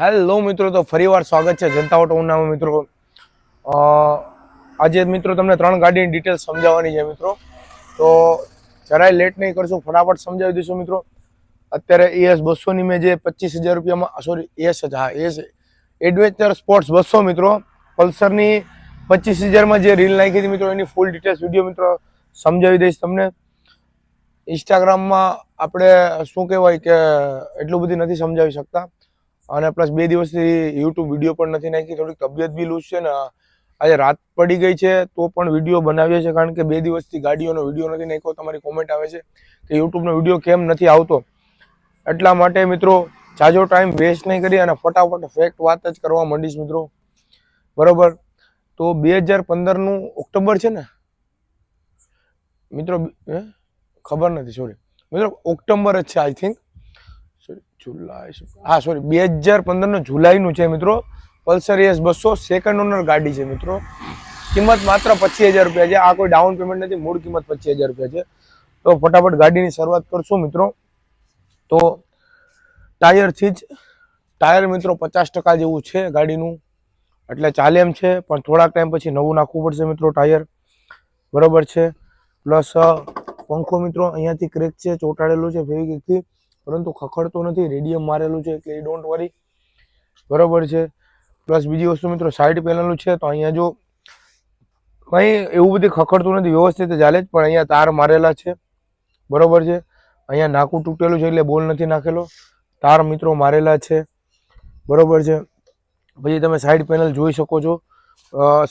Hello મિત્રો, તો ફરીવાર સ્વાગત છે જનતા ઓટો ઉનામાં મિત્રો. આજે મિત્રો તમને 3 ગાડીની ડિટેલ્સ સમજાવવાની છે મિત્રો. તો જરાય લેટ નહીં કરશું, ફટાફટ સમજાવી દઈશું મિત્રો. અત્યારે ES 200 ની મેં જે 25,000 રૂપિયામાં, સોરી ES એડવેન્ચર સ્પોર્ટ્સ 200 મિત્રો, પલ્સરની 25,000માં જે રીલ નાખી હતી મિત્રો, એની ફૂલ ડિટેલ્સ વિડીયો મિત્રો સમજાવી દઈશ તમને. ઇન્સ્ટાગ્રામમાં આપણે શું કહેવાય કે એટલું બધી નથી સમજાવી શકતા, અને પ્લસ 2 દિવસથી યુટ્યુબ વિડીયો પણ નથી નાખી. થોડીક તબિયત બી લૂઝ છે ને, આજે રાત પડી ગઈ છે તો પણ વિડીયો બનાવીએ છીએ, કારણ કે 2 દિવસથી ગાડીઓનો વિડીયો નથી નાખ્યો. તમારી કોમેન્ટ આવે છે કે યુટ્યુબનો વિડીયો કેમ નથી આવતો, એટલા માટે મિત્રો જાજો ટાઈમ વેસ્ટ નહીં કરી અને ફટાફટ ફેક્ટ વાત જ કરવા માંડીશ મિત્રો. બરોબર, તો 2015નું ઓક્ટોબર છે ને મિત્રો, ખબર નથી, સોરી મિત્રો, ઓક્ટોબર જ છે આઈ થિંક, જુલાઈ, હા સોરી 2015 જુલાઈનું છે મિત્રો. પલ્સર ES 200 સેકન્ડ ઓનર ગાડી છે મિત્રો. કિંમત માત્ર 25,000 રૂપિયા છે. આ કોઈ ડાઉન પેમેન્ટ નથી, મૂળ કિંમત 25,000 રૂપિયા છે. તો ફટાફટ ગાડીની શરૂઆત કરશું મિત્રો. તો ટાયરથી જ, ટાયર મિત્રો 50% જેવું છે ગાડીનું, એટલે ચાલે એમ છે, પણ થોડાક ટાઈમ પછી નવું નાખવું પડશે મિત્રો ટાયર. બરોબર છે. પ્લસ પંખો મિત્રો અહીંયાથી ક્રેક છે, ચોંટાડેલું છે ફેવિક્વિકથી, પરંતુ ખખડતો નથી, રેડિયમ મારેલું છે એટલે ડોન્ટ વરી. બરોબર છે. પ્લસ બીજી વસ્તુ મિત્રો, સાઈડ પેનલનું છે તો અહીંયા જો કંઈ એવું બધી ખખડતું નથી, વ્યવસ્થિત ચાલે જ, પણ અહીંયા તાર મારેલા છે. બરોબર છે. અહીંયા નાકું તૂટેલું છે એટલે બોલ નથી નાખેલો, તાર મિત્રો મારેલા છે. બરોબર છે. પછી તમે સાઈડ પેનલ જોઈ શકો છો,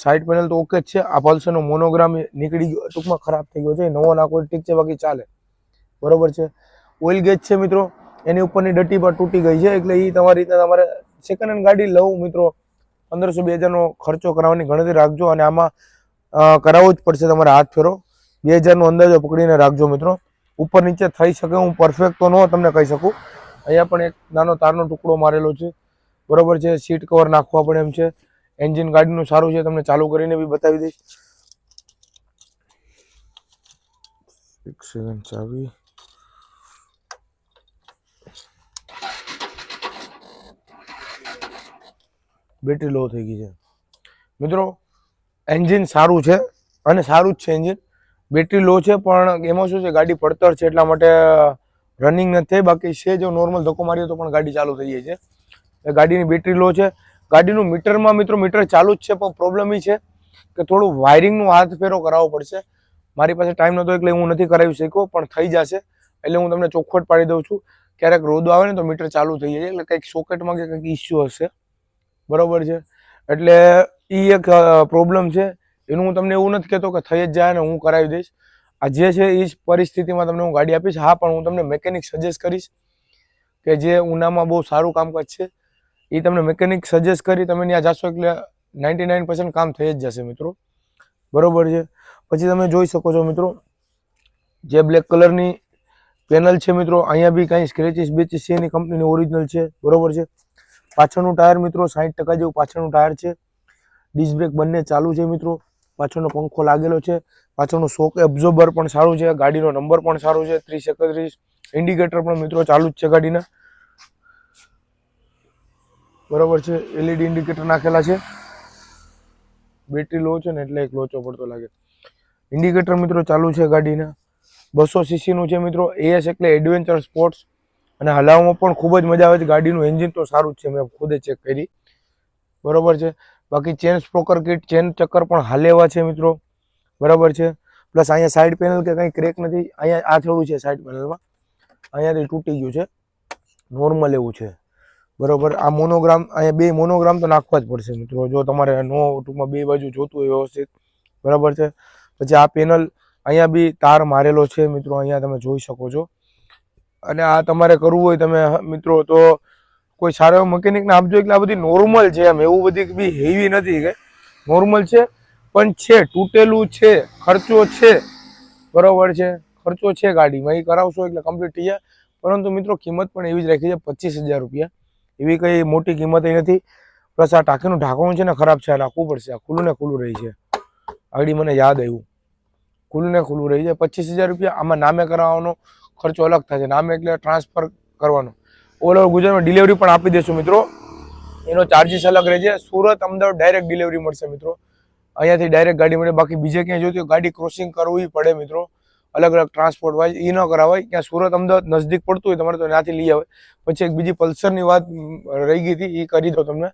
સાઈડ પેનલ તો ઓકે જ છે. આ પલ્સરનો મોનોગ્રામ નીકળી ગયો, ટૂંકમાં ખરાબ થઈ ગયો છે, નવો નાખો ઠીક છે, બાકી ચાલે. બરોબર છે. ઓઇલ ગેજ છે મિત્રો, એની ઉપરની ડટ્ટી પર તૂટી ગઈ છે, એટલે એ તમારી રીતે તમારે સેકન્ડ હેન્ડ ગાડી લઉં મિત્રો 1500-2000નો ખર્ચો કરાવવાની ગણતરી રાખજો, અને આમાં કરાવવું જ પડશે તમારે હાથ ફેરો. 2000નો અંદાજો પકડીને રાખજો મિત્રો. ઉપર નીચે થઈ શકે, હું પરફેક્ટ તો ન તમને કહી શકું. અહીંયા પણ એક નાનો તારનો ટુકડો મારેલો છે. બરોબર છે. સીટ કવર નાખવા પડે એમ છે. એન્જિન ગાડીનું સારું છે, તમને ચાલુ કરીને બી બતાવી દઈશ. એક સેકન્ડ, ચાવી. બેટરી લો થઈ ગઈ છે મિત્રો. એન્જિન સારું છે અને સારું જ છે એન્જિન. બેટરી લો છે, પણ એમાં શું છે, ગાડી પડતર છે એટલા માટે રનિંગ નથી થઈ, બાકી છે જો નોર્મલ ધક્કો મારીએ તો પણ ગાડી ચાલુ થઈ જાય છે. ગાડીની બેટરી લો છે. ગાડીનું મીટરમાં મિત્રો મીટર ચાલુ જ છે, પણ પ્રોબ્લેમ એ છે કે થોડું વાયરિંગનું હાથ ફેરો કરાવવો પડશે. મારી પાસે ટાઈમ નહોતો એટલે હું નથી કરાવી શક્યો, પણ થઈ જશે. એટલે હું તમને ચોખ્ખોટ પાડી દઉં છું. ક્યારેક રોદો આવે ને તો મીટર ચાલુ થઈ જાય, એટલે કંઈક સોકેટમાં કે કંઈક ઇસ્યુ હશે. બરોબર છે. એટલે એ એક પ્રોબ્લેમ છે. એનું હું તમને એવું નથી કહેતો કે થઈ જ જાય ને હું કરાવી દઈશ. આ જે છે એ જ પરિસ્થિતિમાં તમને હું ગાડી આપીશ. હા, પણ હું તમને મેકેનિક સજેસ્ટ કરીશ કે જે ઉનામાં બહુ સારું કામકાજ છે, એ તમને મેકેનિક સજેસ્ટ કરી તમે ત્યાં જશો એટલે 99% કામ થઈ જ જશે મિત્રો. બરોબર છે. પછી તમે જોઈ શકો છો મિત્રો, જે બ્લેક કલરની પેનલ છે મિત્રો, અહીંયા બી કાંઈ સ્ક્રેચીસ બેચીસ છે, એની કંપનીની ઓરિજિનલ છે. બરોબર છે. પાછળનું ટાયર મિત્રો 60% જેવું પાછળનું ટાયર છે. ડિસ્ક બ્રેક બંને ચાલુ છે મિત્રો. પાછળનો પંખો લાગેલો છે. પાછળનું શોક એબ્ઝોર્બર પણ સારું છે. ગાડીનો નંબર પણ સારો છે, 3031. ઇન્ડિકેટર પણ મિત્રો ચાલુ જ છે ગાડીના. બરોબર છે. LED ઇન્ડિકેટર નાખેલા છે. બેટરી લો છે ને એટલે એક લોચો પડતો લાગે. ઇન્ડિકેટર મિત્રો ચાલુ છે ગાડીના. 200cc નું છે મિત્રો. ES એટલે એડવેન્ચર સ્પોર્ટ્સ, અને હલાવવામાં પણ ખૂબ જ મજા આવે છે. ગાડીનું એન્જિન તો સારું જ છે, મેં ખુદે ચેક કરી. બરોબર છે. બાકી ચેન સ્પ્રોકર કિટ, ચેન ચક્કર પણ હાલેવા છે મિત્રો. બરાબર છે. પ્લસ અહીંયા સાઈડ પેનલ કે કંઈ ક્રેક નથી. અહીંયા આ થોડું છે સાઈડ પેનલમાં, અહીંયાથી તૂટી ગયું છે, નોર્મલ એવું છે. બરોબર. આ મોનોગ્રામ, અહીંયા 2 મોનોગ્રામ તો નાખવા જ પડશે મિત્રો, જો તમારે નો ટૂંકમાં 2 બાજુ જોતું હોય વ્યવસ્થિત. બરાબર છે. પછી આ પેનલ અહીંયા બી તાર મારેલો છે મિત્રો, અહીંયા તમે જોઈ શકો છો. અને આ તમારે કરવું હોય તમે મિત્રો તો કોઈ સારો મકેનિકને આપજો, એટલે આ બધી નોર્મલ છે એમ, એવું બધી બી હેવી નથી, કે નોર્મલ છે પણ છે, તૂટેલું છે, ખર્ચો છે. બરોબર છે. ખર્ચો છે ગાડીમાં, એ કરાવશો એટલે કમ્પ્લીટ થઈ જાય. પરંતુ મિત્રો કિંમત પણ એવી જ રાખી છે, 25,000 રૂપિયા. એવી કંઈ મોટી કિંમત નથી. પ્લસ આ ટાંકીનું ઢાંકણું છે ને ખરાબ છે, આ નાખવું પડશે. આ ખુલ્લું ને ખુલ્લું રહી છે. આગળ મને યાદ આવ્યું, ખુલ્લું ને ખુલ્લું રહી છે. 25,000 રૂપિયા. આમાં નામે કરાવવાનો ખર્ચો અલગ થાય છે. નામે એટલે ટ્રાન્સફર કરવાનો. ઓલ ઓવર ગુજરાતમાં ડિલિવરી પણ આપી દઈશું મિત્રો. એનો ચાર્જીસ અલગ રહે છે. સુરત અમદાવાદ ડાયરેક્ટ ડિલિવરી મળશે મિત્રો, અહીંયાથી ડાયરેક્ટ ગાડી મળે. બાકી બીજે ક્યાંય જોઈતી હોય ગાડી ક્રોસિંગ કરવી પડે મિત્રો, અલગ અલગ ટ્રાન્સપોર્ટ વાઇઝ એ ન કરાવાય. ક્યાં સુરત અમદાવાદ નજદીક પડતું હોય તમારે તો ત્યાંથી લઈ આવે. પછી એક બીજી પલ્સરની વાત રહી ગઈ હતી, એ કરી દો તમને.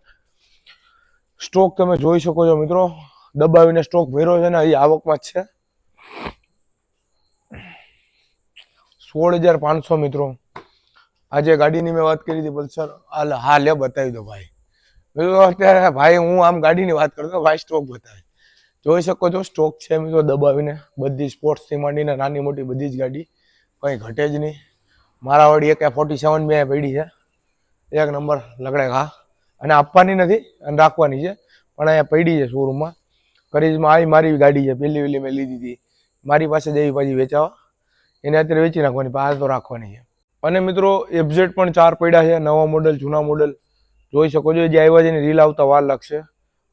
સ્ટોક તમે જોઈ શકો છો મિત્રો, દબાવીને સ્ટોક ભર્યો છે ને એ આવકમાં જ છે. 16,500 મિત્રો. આજે ગાડીની મેં વાત કરી હતી પલ્સર, હા લે બતાવી દો ભાઈ. અત્યારે ભાઈ હું આમ ગાડીની વાત કરતો, ભાઈ સ્ટોક બતાવે. જોઈ શકો છો સ્ટોક છે મિત્રો, દબાવીને બધી સ્પોર્ટ્સથી માંડીને નાની મોટી બધી જ ગાડી, કંઈ ઘટે જ નહીં. મારા વાળી AK-47 મેં પડી છે, એક નંબર લગડે ઘા, અને આપવાની નથી અને રાખવાની છે, પણ અહીંયા પડી છે શોરૂમમાં. કરીઝમાં આવી મારી ગાડી છે, પહેલી મેં લીધી હતી, મારી પાસે જ એવી પાછી વેચાવા, એને અત્યારે વેચી નાખવાની, આ તો રાખવાની છે. અને મિત્રો FZ પણ 4 પડ્યા છે, નવા મોડલ જૂના મોડલ જોઈ શકો છો. જે આવ્યા છે એની રીલ આવતા વાર લાગશે.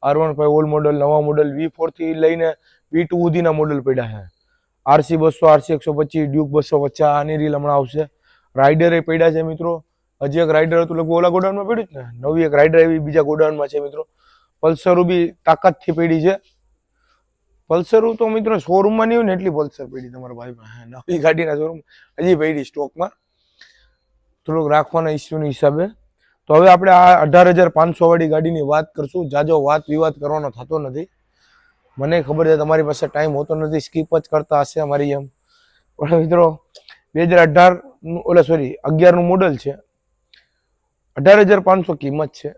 R15 ઓલ્ડ મોડલ, નવા મોડલ, V4 થી લઈને V2 સુધીના મોડલ પડ્યા છે. RC200, RC125, ડ્યુક 250, આની રીલ હમણાં આવશે. રાઇડર એ પડ્યા છે મિત્રો. હજી એક રાઇડર હતું લગભગ ઓલા ગોડાઉનમાં પડ્યું જ ને, નવી એક રાઇડર એવી બીજા ગોડાઉનમાં છે મિત્રો. પલ્સરો બી તાકાતથી પડી છે. પલ્સરો તો મિત્રો શોરૂમમાં નહીં હોય ને એટલી પલ્સર પડી તમારા ભાઈ, નવી ગાડીના શોરૂમ હજી પડી સ્ટોકમાં, થોડુંક રાખવાના ઇસ્યુની હિસાબે. તો હવે આપણે આ 18,500 વાળી ગાડીની વાત કરશું. જાજો વાત વિવાદ કરવાનો થતો નથી, મને ખબર છે તમારી પાસે ટાઈમ હોતો નથી, સ્કીપ જ કરતા હશે અમારી એમ. પણ મિત્રો 2018 11નું મોડલ છે, 18,500 કિંમત છે.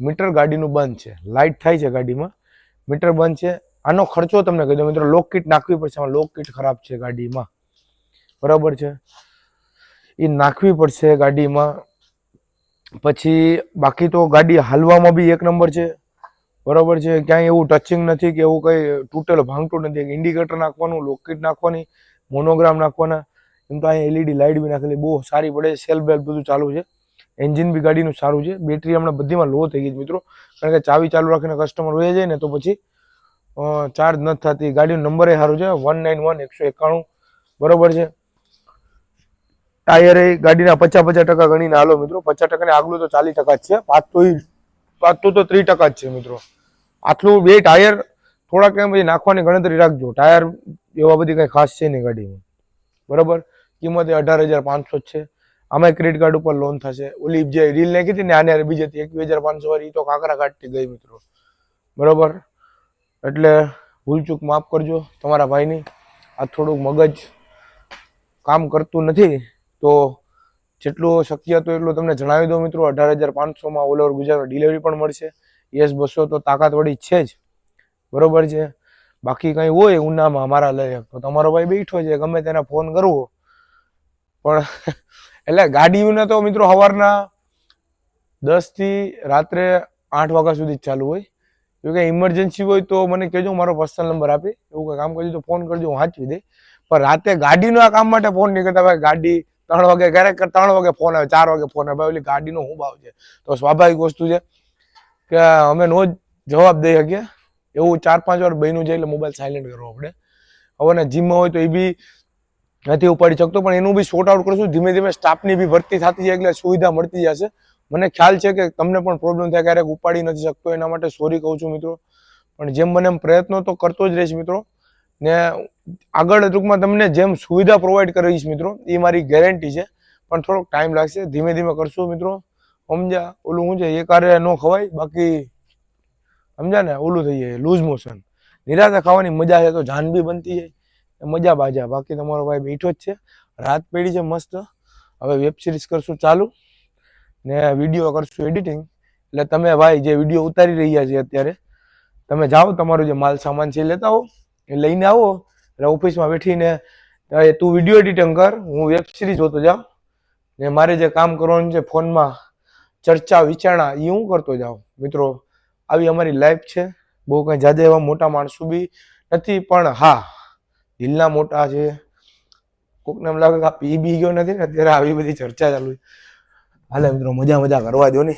મીટર ગાડીનું બંધ છે, લાઇટ થાય છે ગાડીમાં, મીટર બંધ છે. આનો ખર્ચો તમને કહી દો મિત્રો, લોક કિટ નાખવી પડશે, લોક કિટ ખરાબ છે ગાડીમાં, બરાબર છે, એ નાખવી પડશે ગાડીમાં. પછી બાકી તો ગાડી હાલવામાં બી એક નંબર છે, બરાબર છે, ક્યાંય એવું ટચિંગ નથી કે એવું કંઈ તૂટેલું ભાંગતું નથી. ઇન્ડિકેટર નાખવાનું, લોક કિટ નાખવાની, મોનોગ્રામ નાખવાના. એમ તો અહીંયા LED લાઇટ બી નાખેલી, બહુ સારી પડે. સેલ્ફ બેલ્ફ બધું ચાલુ છે, એન્જિન બી ગાડીનું સારું છે. બેટરી હમણાં બધીમાં લો થઈ ગઈ મિત્રો, કારણ કે ચાવી ચાલુ રાખીને કસ્ટમર વહી જાય ને તો પછી ચાર્જ નથી થતી. ગાડીનો નંબર એ સારું છે, 191 બરોબર છે. ટાયર એ ગાડીના 50% ગણીને હાલો મિત્રો, 50% ને આગલું તો 40% જ છે, પાછું તો 30% જ છે મિત્રો. આટલું બે ટાયર થોડાક એમ પછી નાખવાની ગણતરી રાખજો. ટાયર એવા બધી કઈ ખાસ છે નહીં ગાડીમાં, બરોબર. કિંમત 18,500 જ છે. આમાં ક્રેડિટ કાર્ડ ઉપર લોન થશે. ઓલી જે રીલ નાખી હતી ને આને બીજી 21,500 વાળી, તો કાંકરા કાઢતી ગઈ મિત્રો, બરોબર. એટલે ભૂલચૂક માફ કરજો તમારા ભાઈની. આ થોડુંક મગજ કામ કરતું નથી, તો જેટલું શક્ય હતું એટલું તમને જણાવી દો મિત્રો. 18,500માં ઓલ ઓવર ગુજરાતમાં ડિલિવરી પણ મળશે. ES200 તો તાકાતવાળી છે જ, બરોબર છે. બાકી કંઈ હોય ઉનામાં મારા લાયક તો તમારો ભાઈ બેઠો છે, ગમે તેને ફોન કરવો. પણ એટલે ગાડીઓને તો મિત્રો સવારના 10 થી રાત્રે 8 વાગ્યા સુધી જ ચાલુ હોય. જો કે ઇમરજન્સી હોય તો મને કહેજો, મારો પર્સનલ નંબર આપી, એવું કંઈ કામ કરજો તો ફોન કરજો, હું સાચવી દઈ. પણ રાતે ગાડીના કામ માટે ફોન નહીં કરતા ભાઈ. ગાડી 3 વાગે, ક્યારેક 3 વાગે ફોન આવે, 4 વાગે ફોન આવે, ભાઈ ઓલી ગાડીનો શું ભાવ છે? તો સ્વાભાવિક વસ્તુ છે કે અમે નો જવાબ દઈ શકીએ. એવું 4-5 વાર બન્યું છે, એટલે મોબાઈલ સાયલેન્ટ કરવો આપણે. હવે જીમમાં હોય તો એ બી નથી ઉપાડી શકતો, પણ એનું બી શોર્ટ આઉટ કરશું. ધીમે ધીમે સ્ટાફની બી ભરતી થતી જાય એટલે સુવિધા મળતી જશે. મને ખ્યાલ છે કે તમને પણ પ્રોબ્લેમ થાય, ક્યારેક ઉપાડી નથી શકતો, એના માટે સોરી કહું છું મિત્રો. પણ જેમ બને એમ પ્રયત્નો તો કરતો જ રહીશ મિત્રો. ને આગળ ટૂંકમાં તમને જેમ સુવિધા પ્રોવાઈડ કરીશ મિત્રો, એ મારી ગેરંટી છે. પણ થોડોક ટાઈમ લાગશે, ધીમે ધીમે કરશું મિત્રો, સમજ્યા? ઓલું શું છે, એ કાર્ય ન ખવાય, બાકી સમજ્યા ને, ઓલું થઈ જાય લૂઝ મોશન. નિરાતે ખાવાની મજા છે તો જાન બી બનતી જાય, મજા બાજા. બાકી તમારો ભાઈ બેઠો જ છે, રાત પડી છે મસ્ત. હવે વેબ સિરીઝ કરશું ચાલુ, ને વિડીયો કરશું એડિટિંગ. એટલે તમે ભાઈ જે વિડીયો ઉતારી રહ્યા છે અત્યારે, તમે જાઓ તમારો જે માલ સામાન છે લેતા આવો, એ લઈને આવો. એટલે ઓફિસમાં બેઠીને તું વિડીયો એડિટિંગ કર, હું વેબ સિરીઝ જોતો જાઉં, ને મારે જે કામ કરવાનું છે ફોનમાં ચર્ચા વિચારણા એ હું કરતો જાઉં મિત્રો. આવી અમારી લાઈફ છે. બહુ કંઈ જાજા એવા મોટા માણસો બી નથી, પણ હા દિલના મોટા છે. કોકને એમ લાગે કે આ પી બી ગયો નથી ને અત્યારે આવી બધી ચર્ચા ચાલુ છે. હાલે મિત્રો, મજા કરવા દો ને.